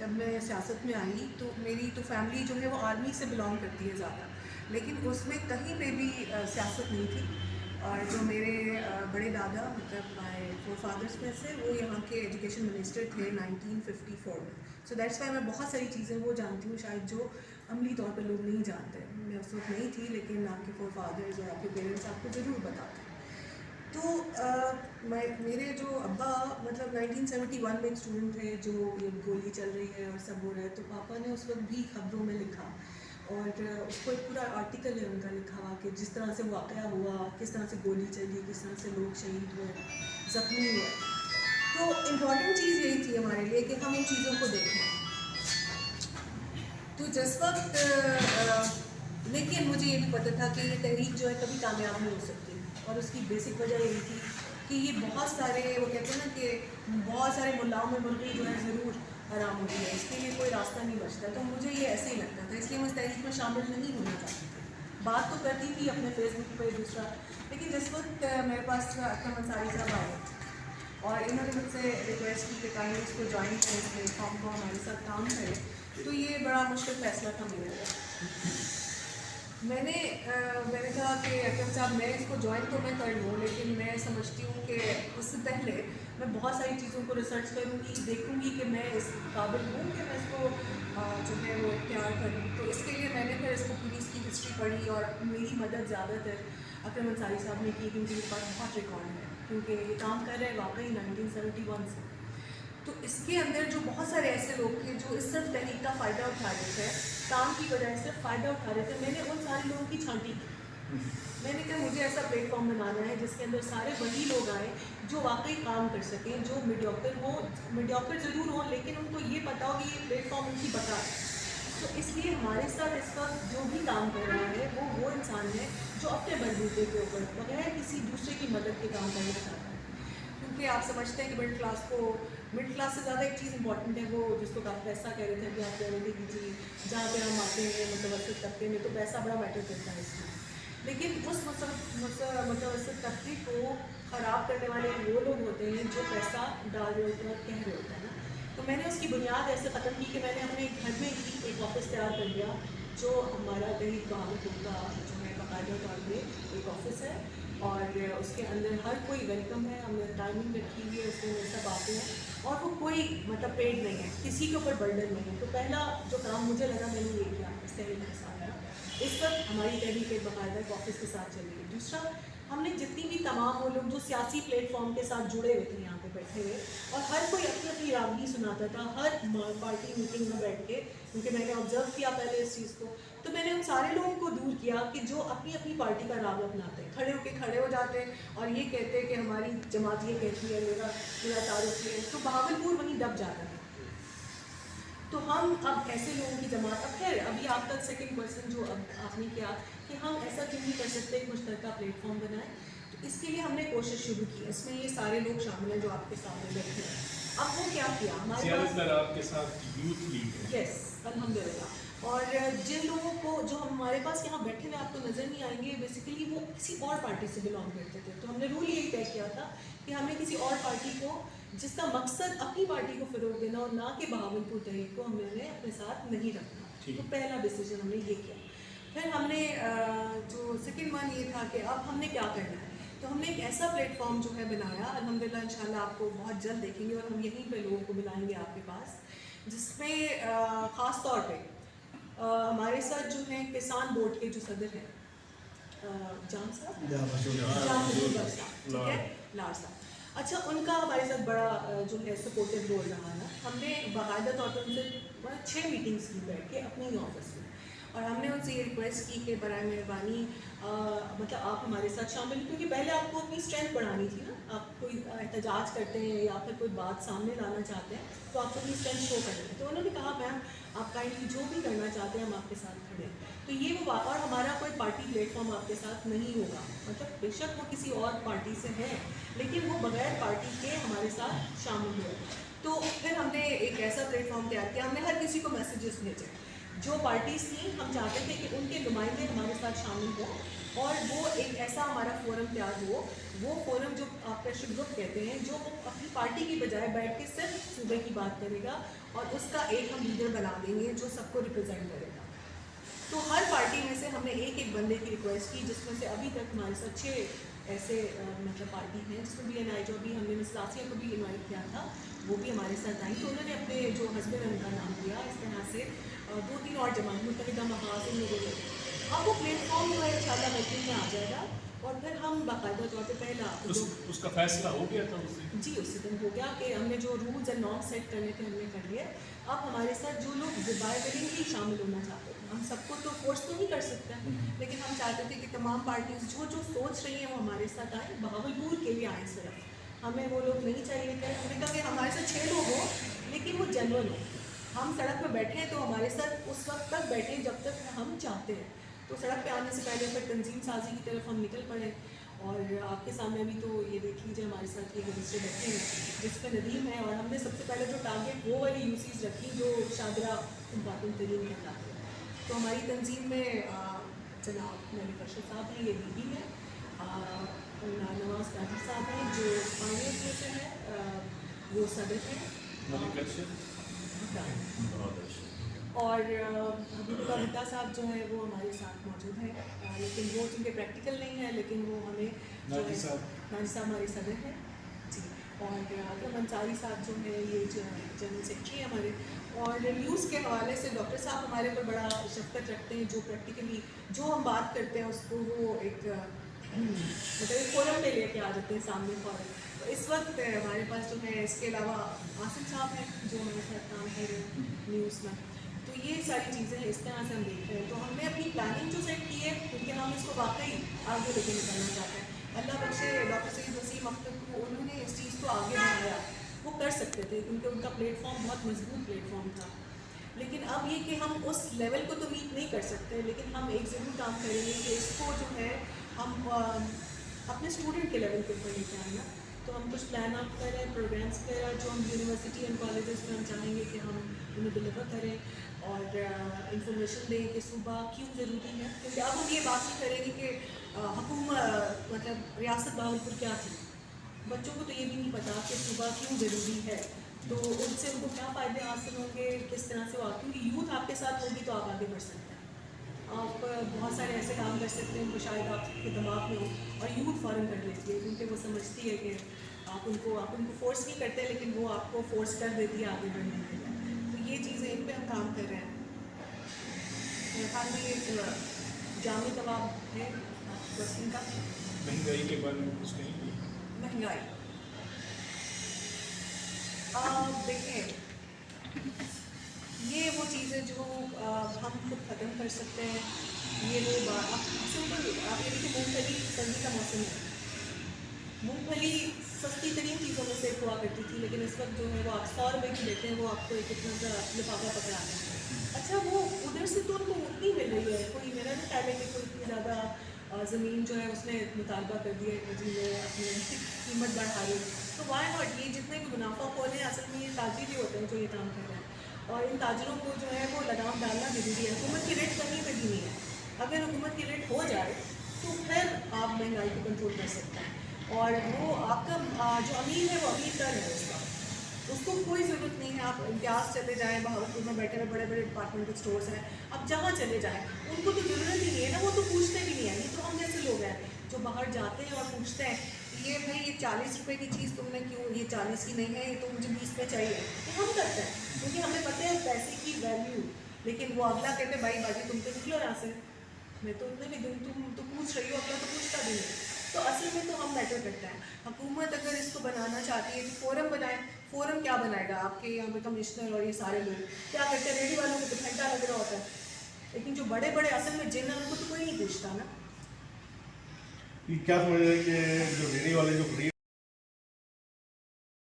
जब मैं सियासत में आई तो मेरी तो फैमिली जो है वो आर्मी से बिलोंग करती है ज़्यादा, लेकिन उसमें कहीं पे भी सियासत नहीं थी। और जो मेरे बड़े दादा मतलब माय फोर फादर्स में से वो यहाँ के एजुकेशन मिनिस्टर थे 1954 में। सो दैट्स वाई मैं बहुत सारी चीज़ें वो जानती हूँ शायद जो अमली तौर पर लोग नहीं जानते। मैं उस वक्त नहीं थी लेकिन आपके फोर फादर्स और आपके पेरेंट्स आपको ज़रूर बताते हैं। तो मेरे जो अब्बा मतलब 1971 में एक स्टूडेंट थे जो ये गोली चल रही है और सब हो रहा है, तो पापा ने उस वक्त भी खबरों में लिखा और उसको एक पूरा आर्टिकल है उनका लिखा हुआ कि जिस तरह से वाक़या हुआ, किस तरह से गोली चली, किस तरह से लोग शहीद हुए, ज़ख्मी हुए। तो इम्पॉर्टेंट चीज़ यही थी हमारे लिए कि हम इन चीज़ों को देखें। तो जिस वक्त लेकिन मुझे ये भी पता था कि ये तहरीक जो है कभी कामयाब नहीं हो सकती, और उसकी बेसिक वजह यही थी कि ये बहुत सारे वो कहते हैं ना कि बहुत सारे मुल्लाओं में मुर्गी जो है ज़रूर हराम होती है, इसके लिए कोई रास्ता नहीं बचता। तो मुझे ये ऐसे ही लगता था, इसलिए मैं इस तहरीक में शामिल नहीं होना चाहती थी। बात तो करती थी अपने फेसबुक पर दूसरा, लेकिन जिस वक्त मेरे पास अकरम अंसारी साहब आए और इन्होंने मुझसे रिक्वेस्ट की कि काइंडली इसको ज्वाइन करें, इस प्लेटफॉर्म को हमारे साथ काम करें, तो ये बड़ा मुश्किल फ़ैसला था मेरे लिए। मैंने कहा कि अकरम साहब मैं इसको ज्वाइन तो मैं कर लूँ, लेकिन मैं समझती हूँ कि उससे पहले मैं बहुत सारी चीज़ों को रिसर्च करूँगी, देखूँगी कि मैं इस काबिल हूँ कि मैं इसको जो है वो इख्तियार करूँ। तो इसके लिए मैंने फिर इसको पूरी इसकी हिस्ट्री पढ़ी और मेरी मदद ज़्यादातर अकरम अंसारी साहब ने की, क्योंकि मेरे पास बहुत रिकॉर्ड है, क्योंकि ये काम कर रहे हैं वाकई 1971 से। तो इसके अंदर जो बहुत सारे ऐसे लोग थे जो इस सिर्फ तहरीक का फ़ायदा उठा रहे थे, काम की बजाय सिर्फ फ़ायदा उठा रहे थे, मैंने उन सारे लोगों की छांटी की। मैंने कहा मुझे ऐसा प्लेटफॉर्म बनाना है जिसके अंदर सारे वही लोग आए जो वाकई काम कर सकें, जो मीडियोकर हो, मीडियोकर ज़रूर हो लेकिन उनको ये पता हो कि ये प्लेटफॉर्म उनकी बता है। तो इसलिए हमारे साथ इस वक्त जो भी काम कर रहा है वो इंसान है जो अपने बलबूते के ऊपर बगैर किसी दूसरे की मदद के काम करना चाहता है। क्योंकि आप समझते हैं कि मिडिल क्लास से ज़्यादा एक चीज़ इंपॉर्टेंट है, वो जिसको आप पैसा कह रहे थे कि आप कह रहे थे कि जी जहाँ पे हम आते हैं मुतवसत तबके में, तो पैसा बड़ा मैटर करता है इसमें। लेकिन उस मुतवसत तबके को ख़राब करने वाले वो लोग होते हैं जो पैसा डाल रहे होते हैं और कह रहे होते हैं ना। तो मैंने उसकी बुनियाद ऐसे ख़त्म की कि मैंने अपने घर में ही एक ऑफिस तैयार कर दिया, जो हमारा तहरीक बहावलपुर का जो है बाकायदा तौर पर एक ऑफिस है और उसके अंदर हर कोई वेलकम है। हमने टाइमिंग रखी हुई है, उसमें सब आते हैं और वो कोई मतलब पेड नहीं है, किसी के ऊपर बर्डन नहीं है। तो पहला जो काम मुझे लगा मैंने ये किया इस तहरीक के साथ है। इस वक्त हमारी तहरीक एक बाकायदा एक ऑफिस के साथ चल रही है। दूसरा, हमने जितनी भी तमाम वो लोग जो सियासी प्लेटफॉर्म के साथ जुड़े हुए थे यहाँ पे बैठे हुए, और हर कोई अपनी अपनी रागनी सुनाता था हर पार्टी मीटिंग में बैठ के, क्योंकि मैंने ऑब्जर्व किया पहले इस चीज़ को। तो मैंने उन सारे लोगों को दूर किया कि जो अपनी अपनी पार्टी का राग अपनाते हैं, खड़े हो जाते हैं और ये कहते हैं कि हमारी जमात ये कहती है, मेरा तारुफ ये, तो बहावलपुर वहीं दब जाता है। तो हम अब ऐसे लोगों की जमात, अब खैर अभी आपका सेकंड क्वेश्चन जो अब आपने किया कि हम ऐसा क्यों नहीं कर सकते एक मुश्तरका प्लेटफॉर्म बनाएं, तो इसके लिए हमने कोशिश शुरू की। इसमें ये सारे लोग शामिल हैं जो आपके सामने बैठे हैं। अब वो क्या किया हमारे पास आपके साथ यूथ लीग है। यस अल्हम्दुलिल्लाह। और जिन लोगों को जो हमारे पास यहाँ बैठे हुए आपको नज़र नहीं आएंगे, बेसिकली वो किसी और पार्टी से बिलोंग करते थे। तो हमने रूल यही तय किया था कि हमें किसी और पार्टी को जिसका मकसद अपनी पार्टी को फ़रोग देना और ना कि बहावलपुर तहरीक को हमने अपने साथ नहीं रखना। तो पहला डिसीजन हमने ये किया। फिर हमने जो सेकेंड वन ये था कि अब हमने क्या करना है, तो हमने एक ऐसा प्लेटफॉर्म जो है बनाया, अल्हम्दुलिल्लाह इंशाल्लाह आपको बहुत जल्द देखेंगे और हम यहीं पे लोगों को बुलाएंगे आपके पास, जिसमें ख़ास तौर पे हमारे साथ जो हैं किसान बोर्ड के जो सदर हैं जाम साहब, ठीक है, लार साहब, अच्छा उनका हमारे साथ बड़ा जो है सपोर्टिव रोल रहा है। हमने बाकायदा तौर पर उनसे 6 मीटिंग्स की बैठ के अपने ही ऑफिस में, और हमने उनसे ये रिक्वेस्ट की कि बराए मेहरबानी मतलब आप हमारे साथ शामिल, क्योंकि पहले आपको अपनी स्ट्रेंथ बढ़ानी थी ना, आप कोई एहतजाज करते हैं या फिर कोई बात सामने लाना चाहते हैं तो आपको अपनी स्ट्रेंथ शो करनी है। तो उन्होंने कहा मैम आप काइंडली जो भी करना चाहते हैं हम आपके साथ खड़े हैं। तो ये वो और हमारा कोई पार्टी प्लेटफॉर्म आपके साथ नहीं होगा, मतलब बेशक वो किसी और पार्टी से है लेकिन वो बगैर पार्टी के हमारे साथ शामिल हुए। तो फिर हमने एक ऐसा प्लेटफॉर्म तैयार किया, हमने हर किसी को मैसेजेस भेजे जो पार्टीज़ थी, हम चाहते थे कि उनके नुमाइंदे हमारे साथ शामिल हों और वो एक ऐसा हमारा फोरम तैयार हो, वो फोरम जो आप प्रेशर ग्रुप कहते हैं, जो अपनी पार्टी की बजाय बैठ के सिर्फ सूबे की बात करेगा और उसका एक हम लीडर बना देंगे जो सबको रिप्रेजेंट करेगा। तो हर पार्टी में से हमने एक एक बंदे की रिक्वेस्ट की, जिसमें से अभी तक हमारे साथ 6 ऐसे मतलब पार्टी हैं, जिसमें BNI जो भी हमने मिस आसिया को भी इन्वाइट किया था, वो भी हमारे साथ आई। तो उन्होंने अपने जो हस्बैंड उनका नाम दिया, इस तरह से 2-3 और जमात मुत्तहिदा महाज इन लोगों ने। अब वो प्लेटफॉर्म जो है इंशाल्लाह वर्किंग में आ जाएगा और फिर हम बाकायदा तौर पे पहला उसका फैसला हो गया था उस दिन? जी उसी दिन हो गया कि हमने जो रूल्स एंड नॉर्म्स सेट करने थे हमने कर लिए। अब हमारे साथ जो लोग विलिंगली शामिल होना चाहते थे, हम सबको तो फोर्स तो नहीं कर सकते, लेकिन हम चाहते थे कि तमाम पार्टीज जो जो सोच रही हैं वो हमारे साथ आए, बहावलपुर के लिए आए। सिर्फ हमें वो लोग नहीं चाहिए थे। हमने कहा कि हमारे साथ 6 लोग हों लेकिन वो जेन्युइन हो। हम सड़क पर बैठे हैं तो हमारे साथ उस वक्त तक बैठे जब तक हम चाहते हैं। तो सड़क पे आने से पहले फिर तंजीम साजी की तरफ हम निकल पड़े। और आपके सामने अभी तो ये देख लीजिए हमारे साथ ये रजिस्टर बैठे हैं जिस पर नदीम है, और हमने सबसे पहले जो टारगेट वो वाली यूसीज रखी जो शादरा बातुन तरीन कहलाते हैं। तो हमारी तंजीम में जनाब मलिक अरशद साहब हैं, ये बीबी है, नवाज काजी साहब हैं जो फाइनेंस में से है, वो सदर हैं, मलिक अरशद और हबीबुल्लाह भुट्टा साहब जो है वो हमारे साथ मौजूद हैं, लेकिन वो चूँकि प्रैक्टिकल नहीं है, लेकिन वो हमें नाजी साहब हमारे सदर हैं जी। और अकरम अंसारी साहब जो है ये जनरल सेक्रेटरी है हमारे। और न्यूज़ के हवाले से डॉक्टर साहब हमारे पर बड़ा शफकत रखते हैं, जो प्रैक्टिकली जो हम बात करते हैं उसको वो एक मतलब एक फोरम पे लेके आ जाते हैं सामने फ़ौरन। तो इस वक्त हमारे पास जो है इसके अलावा आसिफ साहब हैं जो हमारे साथ काम कर रहे हैं न्यूज़ में। तो ये सारी चीज़ें हैं, इस तरह से हम देख रहे हैं। तो हमने अपनी प्लानिंग जो सेट की है क्योंकि हम इसको वाकई आगे लेके निकलना चाहते हैं। अल्लाह बख्शे डॉक्टर सईद वसीम अख्तर को, उन्होंने इस चीज़ को आगे बढ़ाया। वो कर सकते थे क्योंकि उनका प्लेटफॉर्म बहुत मजबूत प्लेटफॉर्म था, लेकिन अब ये कि हम उस लेवल को तो मीट नहीं कर सकते, लेकिन हम एक ज़रूर काम करेंगे कि इसको जो है हम अपने स्टूडेंट के लेवल के ऊपर लेके आए ना। तो हम कुछ प्लान आउट कर रहे हैं, प्रोग्राम्स कर रहे हैं जो हम यूनिवर्सिटी एंड कॉलेजेस में हम चाहेंगे कि हम उन्हें डिलीवर करें और इंफॉर्मेशन दें कि सूबा क्यों ज़रूरी है। क्योंकि अब हम ये बात नहीं करेंगे कि हुकूमत मतलब रियासत बहावलपुर क्या थी, बच्चों को तो ये भी नहीं पता कि सूबा क्यों ज़रूरी है, तो उनसे उनको क्या फ़ायदे हासिल होंगे, किस तरह से वो क्योंकि यूथ आपके साथ होगी तो आप आगे बढ़ सकते हैं। आप बहुत सारे ऐसे काम कर सकते हैं जो शायद आपके दिमाग में हो और यूथ फ़ौरन कर लेती है क्योंकि वो समझती है कि आप उनको फोर्स नहीं करते, लेकिन वो आपको फोर्स कर देती है आगे बढ़ने के लिए। तो ये चीज़ें इन पे हम काम कर रहे हैं। मेरे ख्याल में एक जामी जवाब है क्वेश्चन का। महंगाई के बारे में कुछ नहीं? महंगाई देखें, ये वो चीज़ें जो हम खुद ख़त्म कर सकते हैं। ये वो आप सिंपल आप ये देखिए, मूँगफली सर्दी का मौसम है, मूँगफली सस्ती तरीन चीज़ों में से एक हुआ करती थी, लेकिन इस वक्त जो है वो आप 100 रुपये की लेते हैं, वो आपको एक इतना सा लिफाफा पकड़ा दें। अच्छा, वो उधर से तो उनको उतनी मिल रही है, कोई मेरा नहीं ख्याल है कि कोई इतनी ज़्यादा ज़मीन जो है उसने मुतालबा कर दिया है कि वो अपनी कीमत बढ़ा रही है। तो वाई नॉट, ये जितने भी मुनाफा खोल हैं असल में ये ताजिर ही होते हैं जो ये काम कर रहे हैं, और इन ताजरों को जो है वो लगाम डालना ज़रूरी है। हुकूमत की रेट कहीं पर भी नहीं है, अगर हुकूमत की रेट हो जाए तो फिर आप महंगाई को कंट्रोल कर सकते हैं। और वो आपका जो अमीर है वो अमीर कर है उसको कोई ज़रूरत नहीं है। आप इम्तियाज़ चले जाएँ, बहावलपुर में बैठे हुए बड़े बड़े डिपार्टमेंटल स्टोर्स हैं, आप जहाँ चले जाएँ उनको तो ज़रूरत ही नहीं है ना, वो तो पूछते भी नहीं है। ये तो हम जैसे लोग हैं जो बाहर जाते हैं और पूछते हैं ये भाई ये 40 रुपये की चीज़ तुमने क्यों, ये 40 की नहीं है, ये तो मुझे 20 में चाहिए। ये हम करते हैं क्योंकि हमें पता है पैसे की वैल्यू। लेकिन वो अगला कहते भाई बाजी तुम तो निकलो यहाँ से, मैं तो उतने भी दूँ, तुम तो पूछ रही हो, अगला तो पूछता भी नहीं। तो असल में तो हम मैटर करता है। हुकूमत अगर इसको बनाना चाहती है तो फ़ोरम बनाए। फ़ोरम क्या बनाएगा? आपके यहाँ पे कमिश्नर और ये सारे लोग क्या करते हैं, रेडी वालों को तो घंटा लग रहा होता है, लेकिन जो बड़े बड़े असल में जिन उनको तो कोई नहीं पूछता ना। क्या समझ रहे हैं कि जो रेडी वाले जो